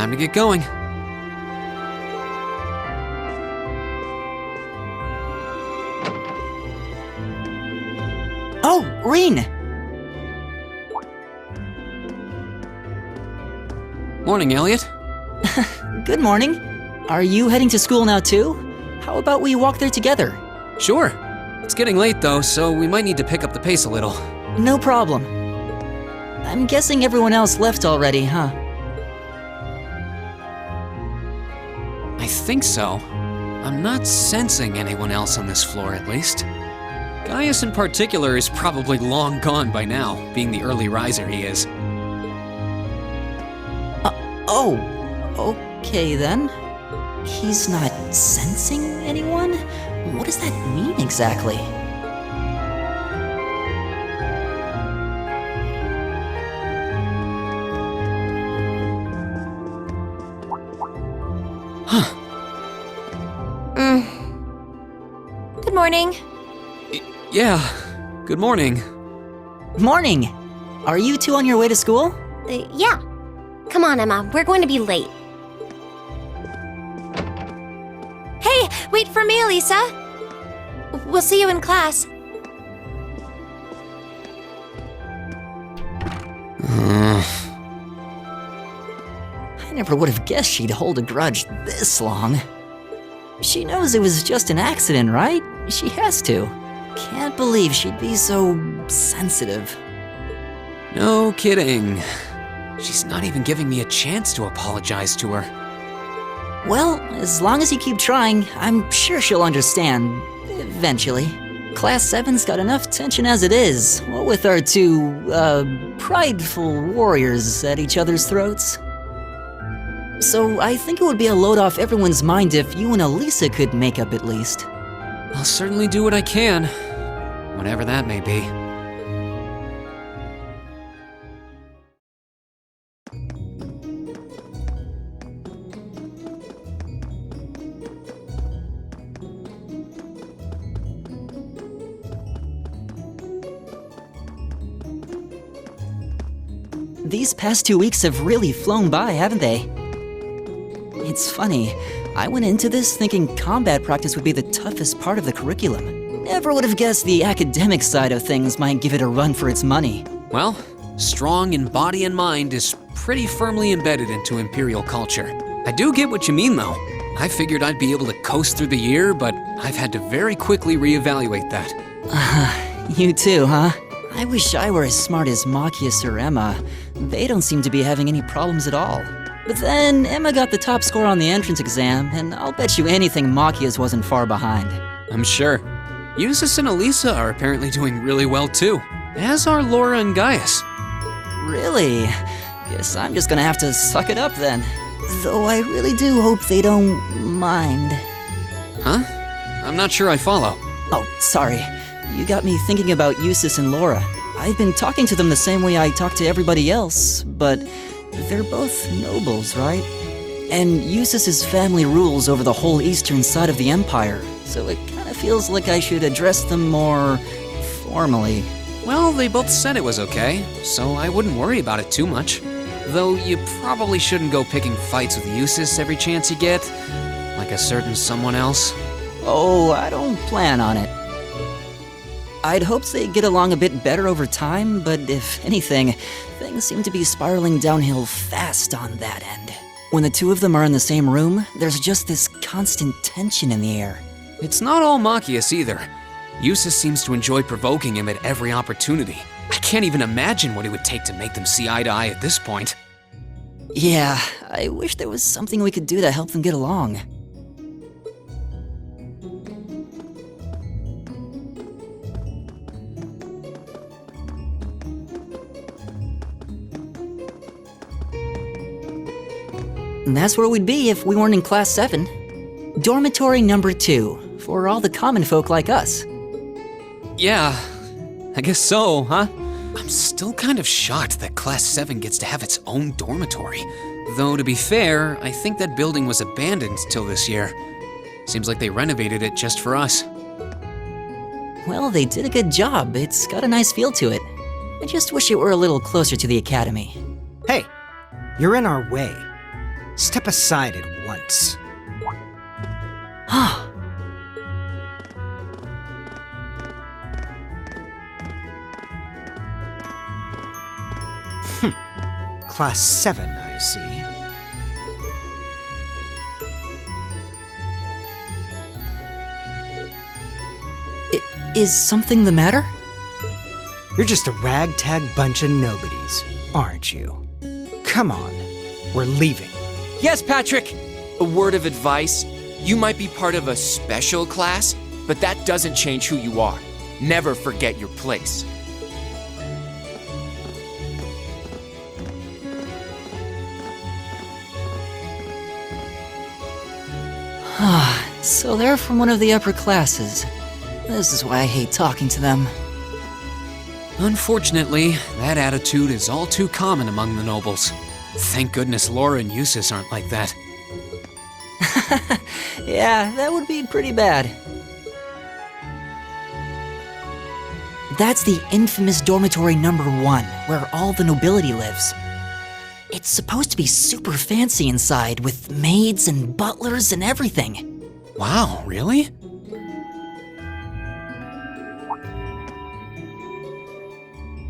Time to get going. Oh, Reen! Morning, Elliot. Good morning. Are you heading to school now too? How about we walk there together? Sure. It's getting late though, so we might need to pick up the pace a little. No problem. I'm guessing everyone else left already, huh? I think so. I'm not sensing anyone else on this floor, at least. Gaius in particular is probably long gone by now, being the early riser he is. Oh, okay then. He's not sensing anyone? What does that mean exactly? Huh. Good morning. Yeah, good morning. Morning! Are you two on your way to school? Yeah. Come on, Emma. We're going to be late. Hey, wait for me, Elisa. We'll see you in class. I never would have guessed she'd hold a grudge this long. She knows it was just an accident, right? She has to. Can't believe she'd be so sensitive. No kidding. She's not even giving me a chance to apologize to her. Well, as long as you keep trying, I'm sure she'll understand. Eventually. Class 7's got enough tension as it is, what with our two, prideful warriors at each other's throats. So I think it would be a load off everyone's mind if you and Elisa could make up at least. I'll certainly do what I can, whatever that may be. These past 2 weeks have really flown by, haven't they? It's funny, I went into this thinking combat practice would be the toughest part of the curriculum. Never would have guessed the academic side of things might give it a run for its money. Well, strong in body and mind is pretty firmly embedded into Imperial culture. I do get what you mean, though. I figured I'd be able to coast through the year, but I've had to very quickly reevaluate that. You too, huh? I wish I were as smart as Machias or Emma. They don't seem to be having any problems at all. But then, Emma got the top score on the entrance exam, and I'll bet you anything Machias wasn't far behind. I'm sure. Eustace and Elisa are apparently doing really well too, as are Laura and Gaius. Really? Guess I'm just gonna have to suck it up then. Though I really do hope they don't mind. Huh? I'm not sure I follow. Oh, sorry. You got me thinking about Eustace and Laura. I've been talking to them the same way I talk to everybody else, but they're both nobles, right? And Eustace's family rules over the whole eastern side of the empire, so it kind of feels like I should address them more formally. Well, they both said it was okay, so I wouldn't worry about it too much. Though you probably shouldn't go picking fights with Eustace every chance you get, like a certain someone else. Oh, I don't plan on it. I'd hoped they'd get along a bit better over time, but if anything, things seem to be spiraling downhill fast on that end. When the two of them are in the same room, there's just this constant tension in the air. It's not all Machias either. Eustace seems to enjoy provoking him at every opportunity. I can't even imagine what it would take to make them see eye to eye at this point. Yeah, I wish there was something we could do to help them get along. And that's where we'd be if we weren't in Class 7. Dormitory number 2, for all the common folk like us. Yeah, I guess so, huh? I'm still kind of shocked that Class 7 gets to have its own dormitory. Though, to be fair, I think that building was abandoned till this year. Seems like they renovated it just for us. Well, they did a good job. It's got a nice feel to it. I just wish it were a little closer to the academy. Hey, you're in our way. Step aside at once. Class 7, I see. Is something the matter? You're just a ragtag bunch of nobodies, aren't you? Come on, we're leaving. Yes, Patrick! A word of advice. You might be part of a special class, but that doesn't change who you are. Never forget your place. So they're from one of the upper classes. This is why I hate talking to them. Unfortunately, that attitude is all too common among the nobles. Thank goodness Laura and Eustace aren't like that. Yeah, that would be pretty bad. That's the infamous dormitory number 1, where all the nobility lives. It's supposed to be super fancy inside, with maids and butlers and everything. Wow, really?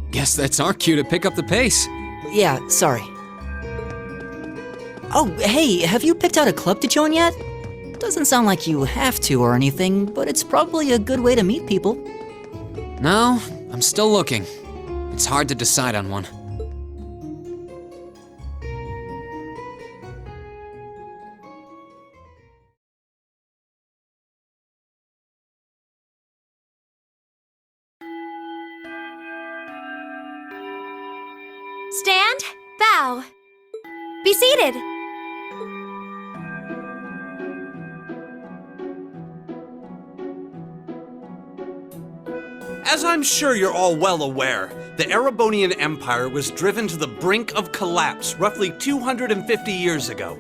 Guess that's our cue to pick up the pace. Yeah, sorry. Oh, hey, have you picked out a club to join yet? Doesn't sound like you have to or anything, but it's probably a good way to meet people. No, I'm still looking. It's hard to decide on one. Stand, bow. Be seated. As I'm sure you're all well aware, the Erebonian Empire was driven to the brink of collapse roughly 250 years ago.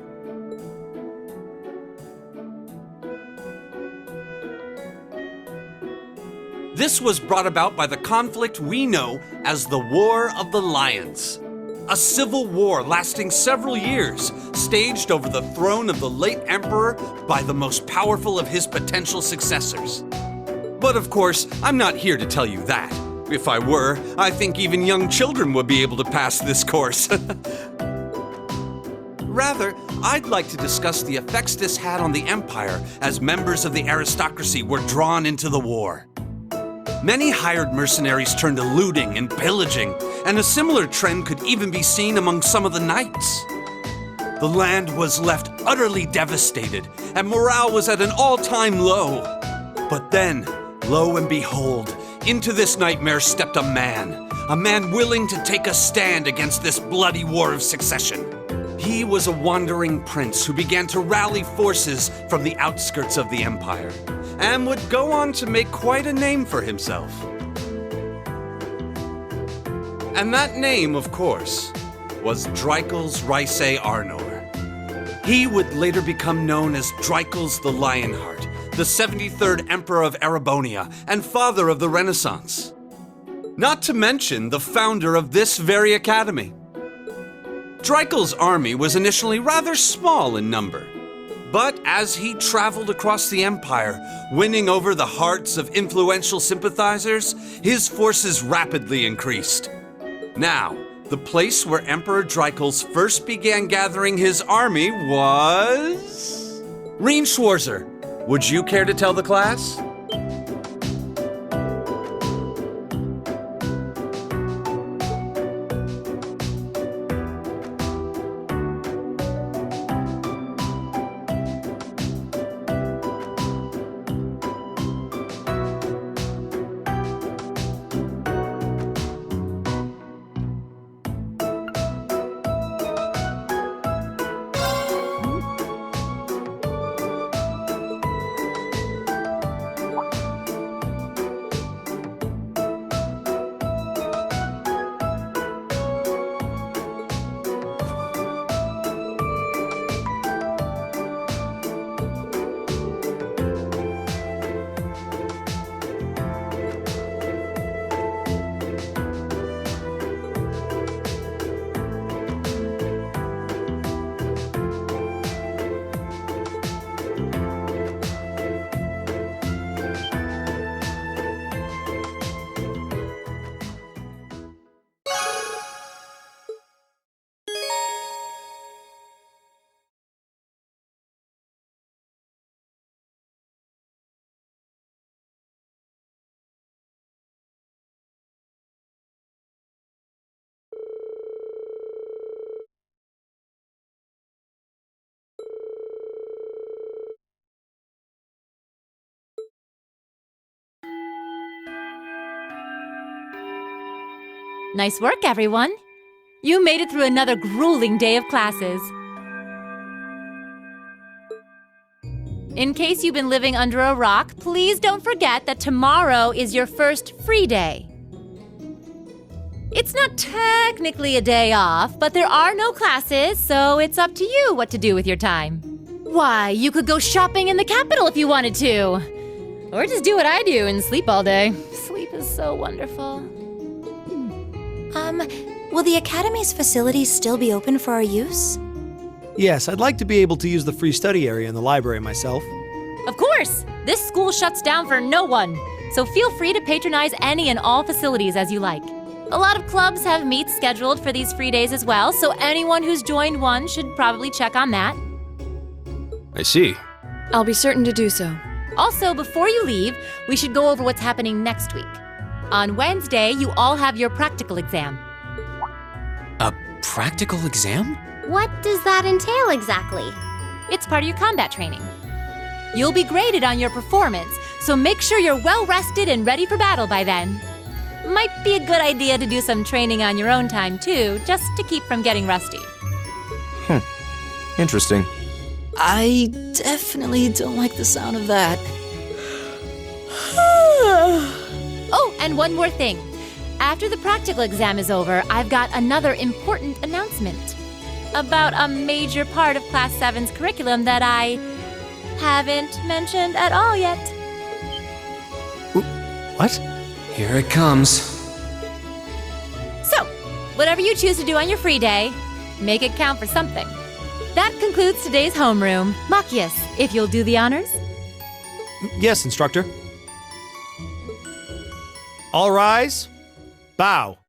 This was brought about by the conflict we know as the War of the Lions. A civil war lasting several years, staged over the throne of the late emperor by the most powerful of his potential successors. But of course, I'm not here to tell you that. If I were, I think even young children would be able to pass this course. Rather, I'd like to discuss the effects this had on the empire as members of the aristocracy were drawn into the war. Many hired mercenaries turned to looting and pillaging, and a similar trend could even be seen among some of the knights. The land was left utterly devastated, and morale was at an all-time low. But then, lo and behold, into this nightmare stepped a man willing to take a stand against this bloody war of succession. He was a wandering prince who began to rally forces from the outskirts of the empire, and would go on to make quite a name for himself. And that name, of course, was Dreikels Rhysei Arnor. He would later become known as Dreikels the Lionheart, the 73rd Emperor of Erebonia and father of the Renaissance. Not to mention the founder of this very academy. Dreikels' army was initially rather small in number, but as he traveled across the empire, winning over the hearts of influential sympathizers, his forces rapidly increased. Now, the place where Emperor Dreikels first began gathering his army was... Rien Schwarzer, would you care to tell the class? Nice work, everyone. You made it through another grueling day of classes. In case you've been living under a rock, please don't forget that tomorrow is your first free day. It's not technically a day off, but there are no classes, so it's up to you what to do with your time. Why, you could go shopping in the capital if you wanted to. Or just do what I do and sleep all day. Sleep is so wonderful. Will the Academy's facilities still be open for our use? Yes, I'd like to be able to use the free study area in the library myself. Of course! This school shuts down for no one, so feel free to patronize any and all facilities as you like. A lot of clubs have meets scheduled for these free days as well, so anyone who's joined one should probably check on that. I see. I'll be certain to do so. Also, before you leave, we should go over what's happening next week. On Wednesday, you all have your practical exam. A practical exam? What does that entail exactly? It's part of your combat training. You'll be graded on your performance, so make sure you're well rested and ready for battle by then. Might be a good idea to do some training on your own time too, just to keep from getting rusty. Interesting. I definitely don't like the sound of that. Oh, and one more thing. After the practical exam is over, I've got another important announcement about a major part of Class 7's curriculum that I haven't mentioned at all yet. What? Here it comes. So, whatever you choose to do on your free day, make it count for something. That concludes today's homeroom. Machias, if you'll do the honors. Yes, instructor. All rise. Bow.